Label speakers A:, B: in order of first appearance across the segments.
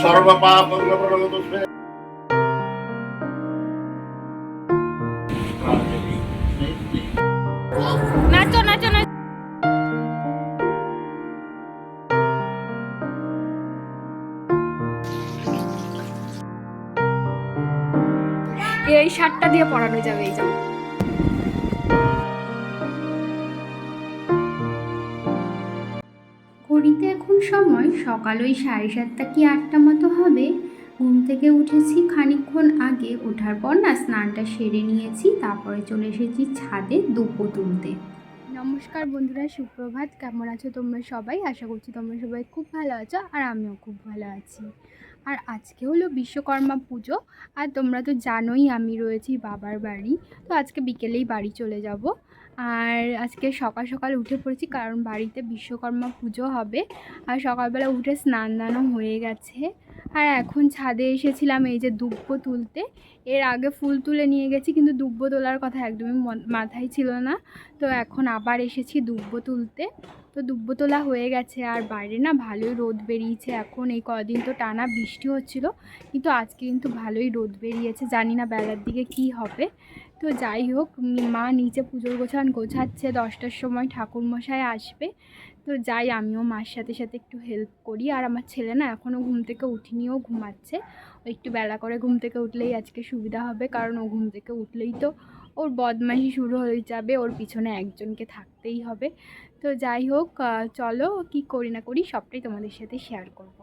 A: सर्वपापग्रपणोदुष्मे
B: নাচো নাচো নাচো। এই শার্টটা দিয়ে পরানো যাবে এই যাও।
C: ঘড়িতে এখন সময় সকাল ওই 7:30 কি 8টা মতো হবে। ঘুম থেকে উঠেছি খানিকক্ষণ আগে। ওঠার পর না স্নানটা সেরে নিয়েছি, তারপরে চলে এসেছি ছাদে দুব্বো তুলতে।
B: নমস্কার বন্ধুরা, সুপ্রভাত। কেমন আছো তোমরা সবাই? আশা করছি তোমরা সবাই খুব ভালো আছো, আর আমিও খুব ভালো আছি। আর আজকে হলো বিশ্বকর্মা পুজো, আর তোমরা তো জানোই আমি রয়েছি বাবার বাড়ি। তো আজকে বিকেলেই বাড়ি চলে যাব। আর আজকে সকাল সকাল উঠে পড়েছি, কারণ বাড়িতে বিশ্বকর্মা পুজো হবে। আর সকালবেলা উঠে স্নান দানও হয়ে গেছে। আর এখন ছাদে এসেছিলাম এই যে দুব্বো তুলতে। এর আগে ফুল তুলে নিয়ে গেছি, কিন্তু দুব্বো তোলার কথা একদমই মাথায় ছিল না। তো এখন আবার এসেছি দুব্বো তুলতে। তো দুব্বো তোলা হয়ে গেছে, আর বাইরে না ভালোই রোদ বেরিয়েছে এখন। এই কদিন তো টানা বৃষ্টি হচ্ছিল, কিন্তু আজকে কিন্তু ভালোই রোদ বেরিয়েছে। জানি না বেলার দিকে কি হবে। তো যাই হোক, মা নিচে পুজোর গোছাচ্ছে। 10টার সময় ঠাকুরমশাই আসবে। তো যাই, আমিও মার সাথে সাথে একটু হেল্প করি। আর আমার ছেলে না এখনও ঘুম থেকে উঠিনি, ও ঘুমাচ্ছে। ও একটু বেলা করে ঘুম থেকে উঠলেই আজকে সুবিধা হবে, কারণ ও ঘুম থেকে উঠলেই তো ওর বদমাইশি শুরু হয়ে যাবে, ওর পিছনে একজনকে থাকতেই হবে। তো যাই হোক, চলো কি করি না করি সবটাই তোমাদের সাথে শেয়ার করব।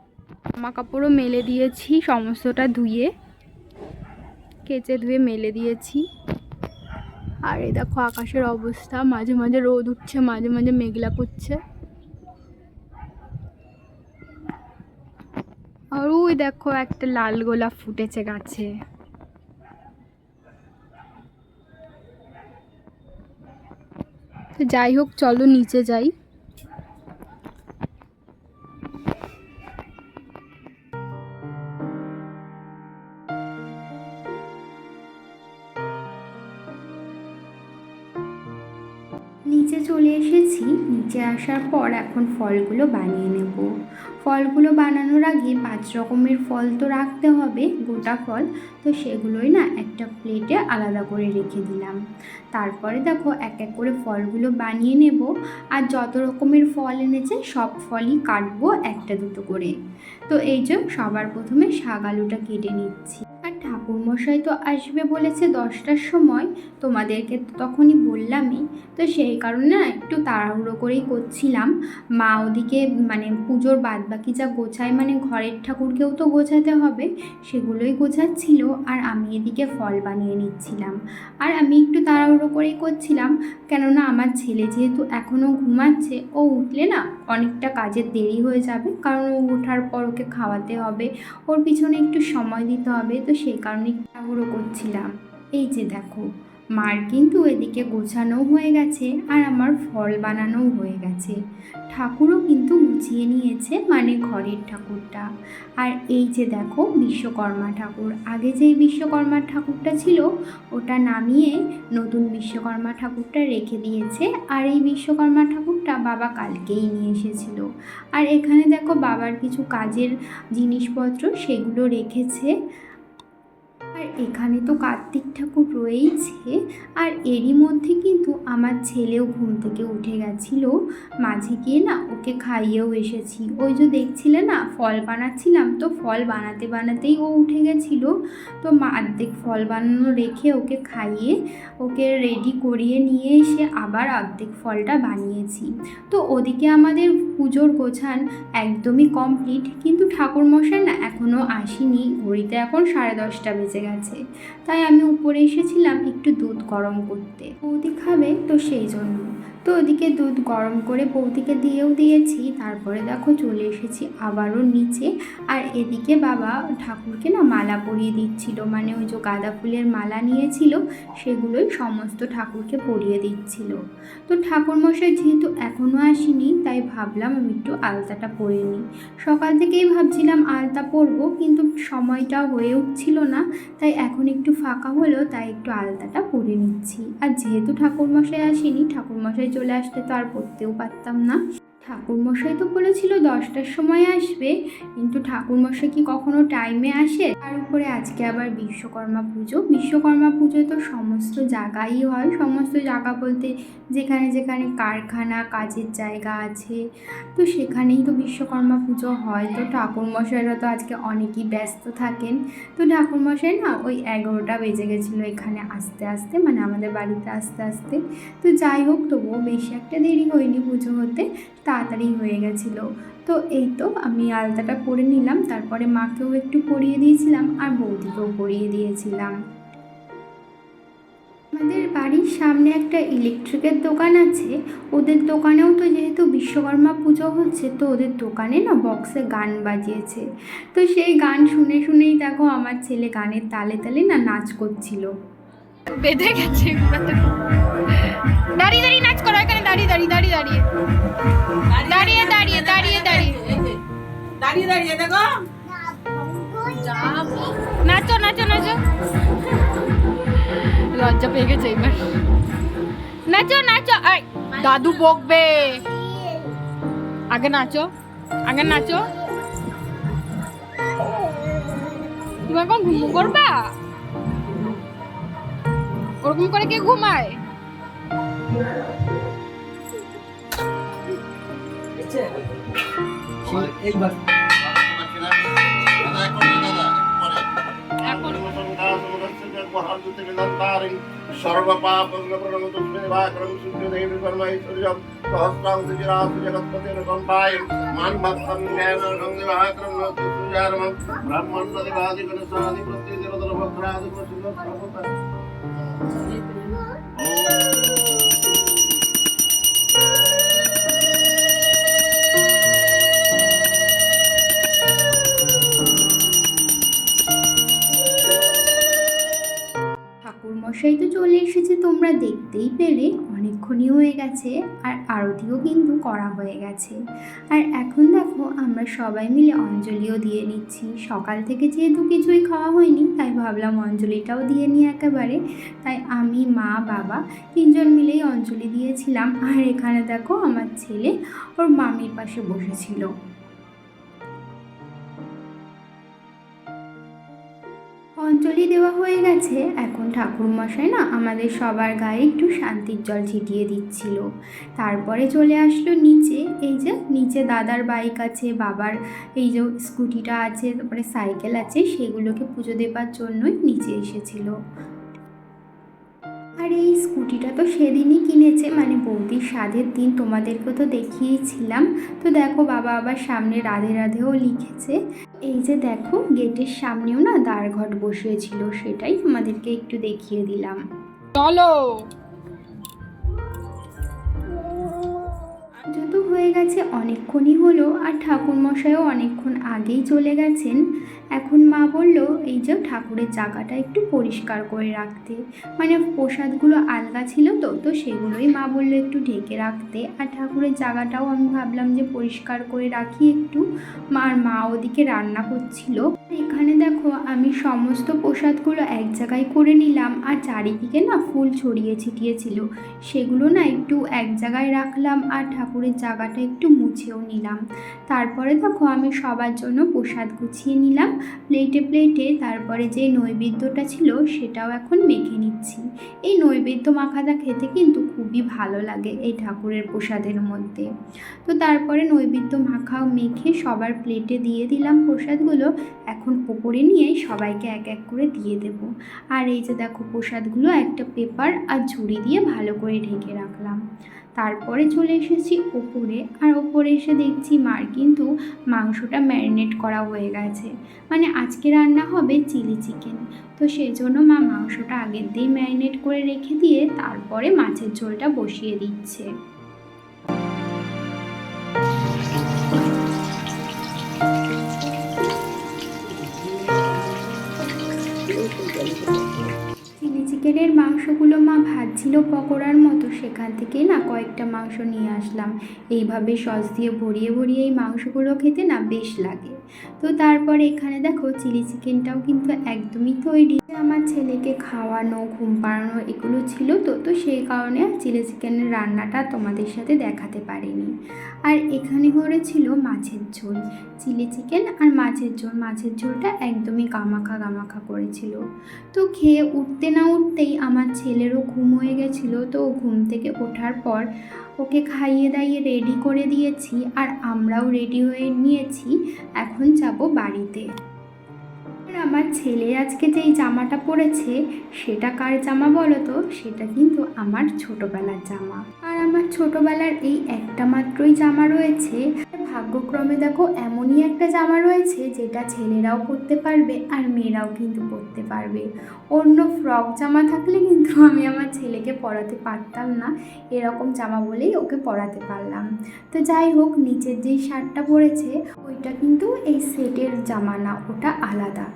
B: জামা কাপড়ও মেলে দিয়েছি, সমস্তটা ধুয়ে কেচে ধুয়ে মেলে দিয়েছি। আর এই দেখো আকাশের অবস্থা, মাঝে মাঝে রোদ উঠছে, মাঝে মাঝে মেঘলা করছে। আর ওই দেখো একটা লাল গোলাপ ফুটেছে গাছে। তো যাই হোক, চলো নিচে যাই।
C: নিচে চলে এসেছি। নিচে আসার পর এখন ফলগুলো বানিয়ে নেব। ফলগুলো বানানোর আগে 5 রকমের ফল তো রাখতে হবে, গোটা ফল। তো সেগুলোই না একটা প্লেটে আলাদা করে রেখে দিলাম। তারপরে দেখো এক এক করে ফলগুলো বানিয়ে নেব। আর যত রকমের ফল এনেছে সব ফলই কাটবো একটা দুটো করে। তো এই যে সবার প্রথমে শাক আলুটা কেটে নিচ্ছি। আর ঠাকুরমশাই তো আসবে বলেছে 10টার সময়, তোমাদেরকে তো তখনই বললামই। তো সেই কারণে না একটু তাড়াহুড়ো করেই করছিলাম। মা ওদিকে মানে পুজোর বাদবাকি যা গোছায়, মানে ঘরের ঠাকুরকেও তো গোছাতে হবে, সেগুলোই গোছাচ্ছিল। আর আমি এদিকে ফল বানিয়ে নিচ্ছিলাম। আর আমি একটু তাড়াহুড়ো করেই করছিলাম, কেননা আমার ছেলে যেহেতু এখনও ঘুমাচ্ছে, ও উঠলে না অনেকটা কাজের দেরি হয়ে যাবে, কারণ ও ওঠার পর ওকে খাওয়াতে হবে, ওর পিছনে একটু সময় দিতে হবে। তো সেই কারণে তাড়াহুড়ো করছিলাম। এই যে দেখো, মার কিন্তু এদিকে গোছানো হয়ে গেছে, আর আমার ফল বানানোও হয়ে গেছে। ঠাকুরও কিন্তু গুছিয়ে নিয়েছে, মানে ঘরের ঠাকুরটা। আর এই যে দেখো বিশ্বকর্মা ঠাকুর, আগে যেই বিশ্বকর্মা ঠাকুরটা ছিল ওটা নামিয়ে নতুন বিশ্বকর্মা ঠাকুরটা রেখে দিয়েছে। আর এই বিশ্বকর্মা ঠাকুরটা বাবা কালকেই নিয়ে এসেছিল। আর এখানে দেখো বাবার কিছু কাজের জিনিসপত্র সেগুলো রেখেছে। আর এখানে তো কার্তিক ঠাকুর রয়েইছে। আর এরই মধ্যে কিন্তু আমার ছেলেও ঘুম থেকে উঠে গেছিল। মাঝে গিয়ে না ওকে খাইয়েও এসেছি। ওই যে দেখছিলে না ফল বানাচ্ছিলাম, তো ফল বানাতে বানাতেই ও উঠে গেছিল। তো অর্ধেক ফল বানানো রেখে ওকে খাইয়ে ওকে রেডি করিয়ে নিয়ে এসে আবার অর্ধেক ফলটা বানিয়েছি। তো ওদিকে আমাদের পুজোর গোছান একদমই কমপ্লিট, কিন্তু ঠাকুরমশাই না এখনও আসেনি। ঘড়িতে এখন 10:30 বেজে গেছে। তাই আমি উপরে এসেছিলাম একটু দুধ গরম করতে, বৌদি খাবে তো সেই জন্য। তো ওদিকে দুধ গরম করে বৌদিকে দিয়েও দিয়েছি। তারপরে দেখো চলে এসেছি আবারও নিচে। আর এদিকে বাবা ঠাকুরকে না মালা পরিয়ে দিচ্ছিল, মানে ওই যে গাঁদা ফুলের মালা নিয়েছিল সেগুলোই সমস্ত ঠাকুরকে পরিয়ে দিচ্ছিল। তো ঠাকুরমশাই যেহেতু এখনও আসেনি, তাই ভাবলাম আমি একটু আলতাটা পরে নিই। সকাল থেকেই ভাবছিলাম আলতা পরবো, কিন্তু সময়টা হয়ে উঠছিল না। তাই এখন একটু ফাঁকা হলো, তাই একটু আলতাটা পরে নিচ্ছি। আর যেহেতু ঠাকুরমশাই আসেনি, ঠাকুরমশাই চলে আসলে তো আর পরতেও পারতাম না। ঠাকুরমশাই তো বলেছিল 10টার সময় আসবে, কিন্তু ঠাকুরমশাই কি কখনো টাইমে আসে? তার উপরে আজকে আবার বিশ্বকর্মা পুজো। বিশ্বকর্মা পুজোয় তো সমস্ত জায়গায় হয়, সমস্ত জায়গা বলতে যেখানে যেখানে কারখানা কাজের জায়গা আছে, তো সেখানেই তো বিশ্বকর্মা পুজো হয়। তো ঠাকুরমশাইরা তো আজকে অনেকই ব্যস্ত থাকেন। তো ঠাকুরমশাই না ওই 11টা বেজে গেছিলো এখানে আসতে আসতে, মানে আমাদের বাড়িতে আসতে আসতে। তো যাই হোক, তবুও বেশি একটা দেরি হয়নি পুজো হতে, তাড়াতাড়ি হয়ে গেছিলো। তো এই তো আমি আলতাটা পরে নিলাম, তারপরে মাকেও একটু পরিয়ে দিয়েছিলাম আর বৌদিকেও পরিয়ে দিয়েছিলাম। আমাদের বাড়ির সামনে একটা ইলেকট্রিকের দোকান আছে, ওদের দোকানেও তো যেহেতু বিশ্বকর্মা পুজো হচ্ছে, তো ওদের দোকানে না বক্সে গান বাজিয়েছে। তো সেই গান শুনে শুনেই দেখো আমার ছেলে গানের তালে তালে না নাচ করছিল।
B: বেঁধে গেছে দাঁড়িয়ে দাঁড়িয়ে নাচ করা, এখানে দাঁড়িয়ে দাঁড়িয়ে দাঁড়িয়ে দাঁড়িয়ে দাঁড়িয়ে দাঁড়িয়ে দাঁড়িয়ে দাঁড়িয়ে
A: দাঁড়িয়ে দেখো
B: নাচো নাচো নাচো, লজ্জা পেয়ে গেছে এবার। নাচো নাচো, আই দাদু বকবে। আগে নাচো, আগে নাচো। তুমি এখন ঘুম করবা? ওরকম করে কে ঘুমায়?
A: এইবার
C: ঠাকুরমশাই তো চলে এসেছে, তোমরা দেখতেই পেলে অনেকক্ষণই হয়ে গেছে, আর আরতিও কিন্তু করা হয়ে গেছে। আর এখন দেখো আমরা সবাই মিলে অঞ্জলিও দিয়ে নিচ্ছি। সকাল থেকে যেহেতু কিছুই খাওয়া হয়নি, তাই ভাবলাম অঞ্জলিটাও দিয়ে নিই একেবারে। তাই আমি, মা, বাবা 3জন মিলেই অঞ্জলি দিয়েছিলাম। আর এখানে দেখো আমার ছেলে ওর মামির পাশে বসেছিল। অঞ্জলি দেওয়া হয়ে গেছে, এখন ঠাকুরমশাই না আমাদের সবার গায়ে একটু শান্তির জল ছিটিয়ে দিচ্ছিল। তারপরে চলে আসলো নিচে। এই যে নিচে দাদার বাইক আছে, বাবার এই যে স্কুটিটা আছে, তারপরে সাইকেল আছে, সেগুলোকে পুজো দেবার জন্যই নিচে এসেছিল। আর এই স্কুটিটা তো সেদিনই কিনেছে, মানে বৌদির সাধের দিন, তোমাদেরকে তো দেখিয়েছিলাম। তো দেখো বাবা আবার সামনে রাধে রাধেও লিখেছে। এই যে দেখো গেটের সামনেও না দাঁড়ঘট বসিয়েছিল, সেটাই তোমাদেরকে একটু দেখিয়ে দিলাম।
B: চলো।
C: যত হয়ে গেছে অনেকক্ষণই হলো, আর ঠাকুরমশাইও অনেকক্ষণ আগেই চলে গেছেন। এখন মা বলল এই যে ঠাকুরের জায়গাটা একটু পরিষ্কার করে রাখতে, মানে প্রসাদগুলো আলগা ছিল তো তো সেগুলোই মা বললো একটু ঢেকে রাখতে। আর ঠাকুরের জায়গাটাও আমি ভাবলাম যে পরিষ্কার করে রাখি একটু। মা ওদিকে রান্না করছিল। এখানে দেখো আমি সমস্ত প্রসাদগুলো এক জায়গায় করে নিলাম, আর চারিদিকে না ফুল ছড়িয়ে ছিটিয়েছিল, সেগুলো না একটু এক জায়গায় রাখলাম, আর ঠাকুরের জায়গাটা একটু মুছেও নিলাম। তারপরে দেখো আমি সবার জন্য প্রসাদ গুছিয়ে নিলাম প্লেটে প্লেটে। তারপরে যে নৈবেদ্যটা ছিল সেটাও এখন মেখে নিচ্ছি। এই নৈবেদ্য মাখাটা খেতে কিন্তু খুবই ভালো লাগে এই ঠাকুরের প্রসাদের মধ্যে। তো তারপরে নৈবেদ্য মাখাও মেখে সবার প্লেটে দিয়ে দিলাম প্রসাদগুলো। এখন ওপরে নিয়ে সবাইকে এক এক করে দিয়ে দেব। আর এই যে দেখো প্রসাদগুলো একটা পেপার আর ঝুড়ি দিয়ে ভালো করে ঢেকে রাখলাম। তারপরে চলে এসেছি ওপরে, আর ওপরে এসে দেখছি মার কিন্তু মাংসটা ম্যারিনেট করা হয়ে গেছে, মানে আজকে রান্না হবে চিলি চিকেন। তো সেই জন্য মা মাংসটা আগের দিয়েই ম্যারিনেট করে রেখে দিয়ে তারপরে মাছের ঝোলটা বসিয়ে দিচ্ছে। চিলি চিকেনের মাংসগুলো মা ভাজছিল পকোড়ার মতো, সেখান থেকেই না কয়েকটা মাংস নিয়ে আসলাম। এইভাবে সস দিয়ে ভরিয়ে ভরিয়ে এই মাংসগুলো খেতে না বেশ লাগে। তো তারপরে এখানে দেখো চিলি চিকেনটাও কিন্তু একদমই তৈরি। আমার ছেলেকে খাওয়ানো, ঘুম পাড়ানো এগুলো ছিল, তো সেই কারণে চিলি চিকেনের রান্নাটা তোমাদের সাথে দেখাতে পারিনি। আর এখানে করেছিল মাছের ঝোল, চিলি চিকেন আর মাছের ঝোল। মাছের ঝোলটা একদমই গামাখা গামাখা করেছিল। তো খেয়ে উঠতে না উঠতেই আমার ছেলেরও ঘুম হয়ে গেছিলো। তো ঘুম থেকে ওঠার পর ওকে খাইয়ে দাইয়ে রেডি করে দিয়েছি, আর আমরাও রেডি হয়ে নিয়েছি, এখন যাব বাড়িতে। আর আমার ছেলে আজকে যেই জামাটা পরেছে সেটা কার জামা বলো তো? সেটা কিন্তু আমার ছোটোবেলার জামা। আর আমার ছোটোবেলার এই একটা মাত্রই জামা রয়েছে। ভাগ্যক্রমে দেখো এমনই একটা জামা রয়েছে যেটা ছেলেরাও পরতে পারবে আর মেয়েরাও কিন্তু পরতে পারবে। অন্য ফ্রক জামা থাকলে কিন্তু আমি আমার ছেলেকে পরাতে পারতাম না, এরকম জামা বলেই ওকে পরাতে পারলাম। তো যাই হোক, নিচের যেই শার্টটা পরেছে ওইটা কিন্তু এই সেটের জামা না, ওটা আলাদা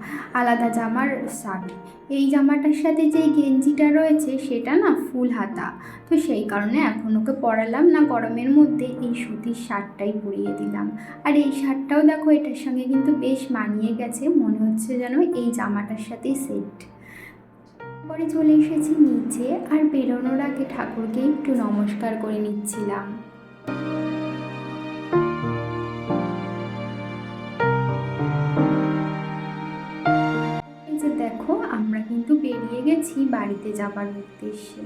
C: আলাদা জামার শার্ট। এই জামাটার সাথে যেই গেঞ্জিটা রয়েছে সেটা না ফুল হাতা। তো সেই কারণে এখন ওকে পরালাম না, গরমের মধ্যে এই সুতির শার্টটাই পরিয়ে দিলাম। আর এই শার্টটাও দেখো এটার সঙ্গে কিন্তু বেশ মানিয়ে গেছে, মনে হচ্ছে যেন এই জামাটার সাথেই সেট। পরে চলে এসেছি নিচে, আর বেরোনোর আগে ঠাকুরকে একটু নমস্কার করে নিচ্ছিলাম। এই যে দেখো আমরা কিন্তু বেরিয়ে গেছি বাড়িতে যাবার উদ্দেশ্যে।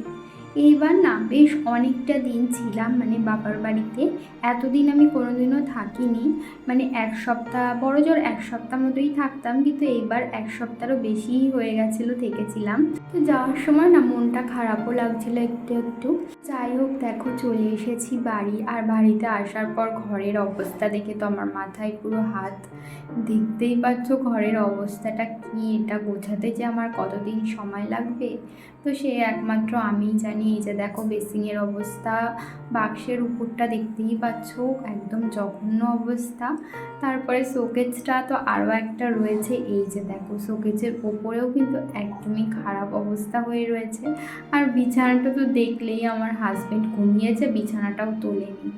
C: এইবার না বেশ অনেকটা দিন ছিলাম মানে বাবার বাড়িতে। এতদিন আমি কোনোদিনও থাকিনি, মানে এক সপ্তাহ, বড় জোর এক সপ্তাহ মতোই থাকতাম, কিন্তু এইবার এক সপ্তাহরও বেশিই হয়ে গেছিলো থেকেছিলাম। তো যাওয়ার সময় না মনটা খারাপও লাগছিল একটু একটু। যাই হোক দেখো চলে এসেছি বাড়ি, আর বাড়িতে আসার পর ঘরের অবস্থা দেখে তো আমার মাথায় পুরো হাত। দেখতেই পাচ্ছ ঘরের অবস্থাটা কি, এটা বোঝাতে যে আমার কতদিন সময় লাগবে তো সে একমাত্র আমিই জানি। এই যে দেখো বেসিংয়ের অবস্থা, বাক্সের উপরটা দেখতেই পাচ্ছ একদম জঘন্য অবস্থা। তারপরে শোকেসটা তো আরও একটা রয়েছে, এই যে দেখো শোকেসের ওপরেও কিন্তু একদমই খারাপ অবস্থা হয়ে রয়েছে। আর বিছানাটা তো দেখলেই আমার হাজব্যান্ড ঘুমিয়েছে, বিছানাটাও তোলেনি।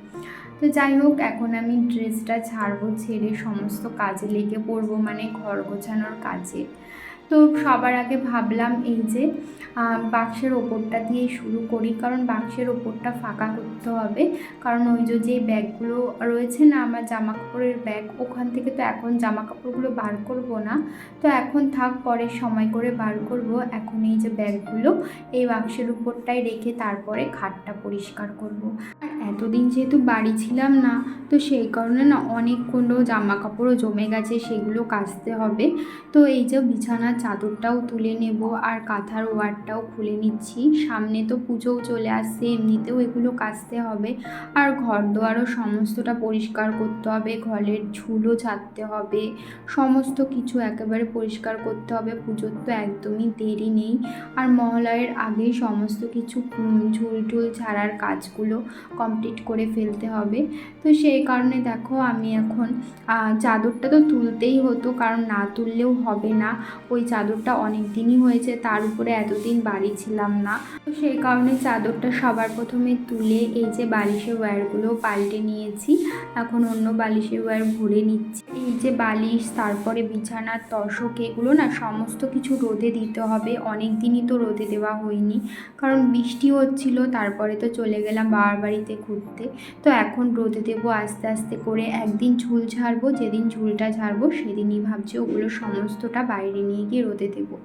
C: তো যাই হোক এখন আমি ড্রেসটা ছাড়বো, ছেড়ে সমস্ত কাজে লেগে পড়বো, মানে ঘর গোছানোর কাজে। তো সবার আগে ভাবলাম এই যে বাক্সের ওপরটা দিয়ে শুরু করি, কারণ বাক্সের ওপরটা ফাঁকা করতে হবে। কারণ ওই যে ব্যাগগুলো রয়েছে না আমার জামা কাপড়ের ব্যাগ, ওখান থেকে তো এখন জামা কাপড়গুলো বার করব না, তো এখন থাক পরে সময় করে বার করব। এখন এই যে ব্যাগগুলো এই বাক্সের উপরটাই রেখে তারপরে খাটটা পরিষ্কার করব। আর এতদিন যেহেতু বাড়ি ছিলাম না, তো সেই কারণে না অনেকগুলো জামা কাপড়ও জমে গেছে, সেগুলো কাচতে হবে। তো এই যে বিছানার চাদরটাও তুলে নেব, আর কাঁথার ওয়ারটাও খুলে নিচ্ছি, সামনে তো পুজোও চলে আসছে, এমনিতেও এগুলো কাচতে হবে। আর ঘর দোয়ারও সমস্তটা পরিষ্কার করতে হবে, ঘরের ঝুলও ছাড়তে হবে, সমস্ত কিছু একেবারে পরিষ্কার করতে হবে। পুজোর তো একদমই দেরি নেই, আর মহালয়ের আগেই সমস্ত কিছু ঝুল টুল ছাড়ার কাজগুলো কমপ্লিট করে ফেলতে হবে। তো সেই কারণে দেখো আমি এখন চাদরটা তো তুলতেই হতো, কারণ না তুললেও হবে না, ওই চাদরটা অনেক দিনই হয়েছে, তার উপরে এতদিন বাড়ি ছিলাম না। তো সেই কারণে চাদরটা সবার প্রথমে তুলে এই যে বালিশের ওয়্যারগুলো পাল্টে নিয়েছি, এখন অন্য বালিশের ওয়্যার ভরে নিচ্ছি। এই যে বালিশ, তারপরে বিছানার তোশক, এগুলো না সমস্ত কিছু রোদে দিতে হবে। অনেক দিনই তো রোদে দেওয়া হয়নি, কারণ বৃষ্টি হচ্ছিল, তারপরে তো চলে গেলাম বাবার বাড়িতে ঘুরতে। তো এখন রোদে দেবো আস্তে আস্তে করে, একদিন ঝুল ঝাড়বো, যেদিন ঝুলটা ঝাড়বো সেদিনই ভাবছি ওগুলো সমস্তটা বাইরে নিয়ে গিয়ে রোদে দেবো।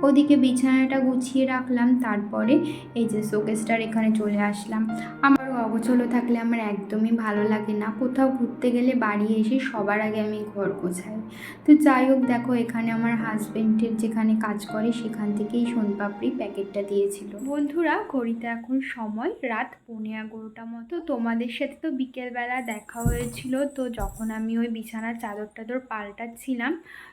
C: ওদিকে বিছানাটা গুছিয়ে রাখলাম, তারপরে এই যে শোকেসটার এখানে চলে আসলাম। আমারও অগোছালো থাকলে আমার একদমই ভালো লাগে না, কোথাও ঘুরতে গেলে বাড়ি এসে সবার আগে আমি ঘর গোছাই। তো যাই হোক দেখো এখানে আমার হাজব্যান্ডের যেখানে কাজ করে সেখান থেকেই সোনপাপড়ি প্যাকেটটা দিয়েছিল। বন্ধুরা ঘড়িতে এখন সময় রাত 11:15 মতো। তোমাদের সাথে তো বিকেলবেলা দেখা হয়েছিল, তো যখন আমি ওই বিছানার চাদর টাদর পাল্টাচ্ছিলাম,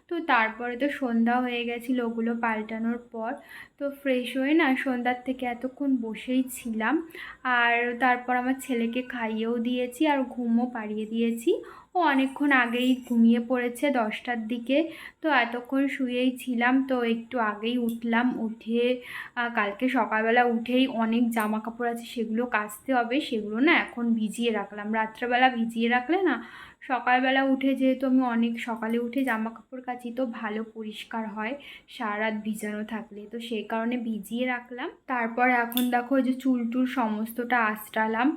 C: তো তারপরে তো সন্ধ্যা হয়ে গেছিলো ওগুলো পাল্টানোর পর। তো ফ্রেশ হয়ে না সন্ধ্যার থেকে এতক্ষণ বসেই ছিলাম, আর তারপর আমার ছেলেকে খাইয়েও দিয়েছি আর ঘুমও পাড়িয়ে দিয়েছি। ও অনেকক্ষণ আগেই ঘুমিয়ে পড়েছে 10টার দিকে, তো এতক্ষণ শুয়েই ছিলাম, তো একটু আগেই উঠলাম। উঠে কালকে সকালবেলা উঠেই অনেক জামা কাপড় আছে সেগুলো কাচতে হবে, সেগুলো না এখন ভিজিয়ে রাখলাম। রাত্রেবেলা ভিজিয়ে রাখলে না
B: সকালবেলা উঠে যেহেতু আমি অনেক সকালে উঠে জামা কাপড় কাচি, তো ভালো পরিষ্কার হয় সারা রাত ভিজানো থাকলে, তো সেই কারণে ভিজিয়ে রাখলাম। তারপর এখন দেখো যে চুল টুল সমস্তটা আঁচড়ালাম।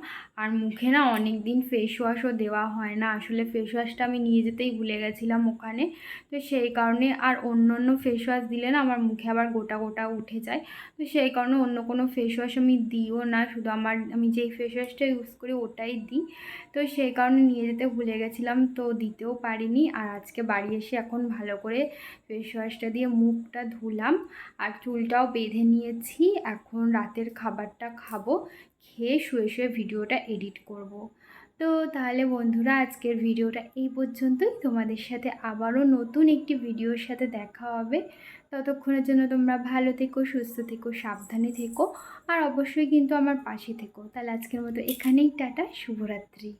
B: আর মুখে না অনেক দিন ফেস ওয়াশও দেওয়া হয় না, আসলে ফেস ওয়াশটা আমি নিয়ে যেতেই ভুলে গেছিলাম ওখানে, তো সেই কারণে আর অন্য অন্য ফেস ওয়াশ দিলে না আমার মুখে আবার গোটা গোটা উঠে যায়, তো সেই কারণে অন্য কোনো ফেস ওয়াশ আমি দিও না, শুধু আমি যেই ফেস ওয়াশটা ইউজ করি ওটাই দিই, তো সেই কারণে নিয়ে যেতে ভুলে গেছিলাম, তো দিতেও পারিনি। আর আজকে বাড়ি এসে এখন ভালো করে ফেস ওয়াশটা দিয়ে মুখটা ধুলাম আর চুলটাও বেঁধে নিয়েছি। এখন রাতের খাবারটা খাবো, খেয়ে শুয়ে শুয়ে ভিডিওটা এডিট করব। তো তাহলে বন্ধুরা, আজকের ভিডিওটা এই পর্যন্তই। তোমাদের সাথে আবারও নতুন একটি ভিডিওর সাথে দেখা হবে। ততক্ষণের জন্য তোমরা ভালো থেকো, সুস্থ থেকো, সাবধানে থেকো, আর অবশ্যই কিন্তু আমার পাশে থেকো। তাহলে আজকের মতো এখানেই টাটা, শুভরাত্রি।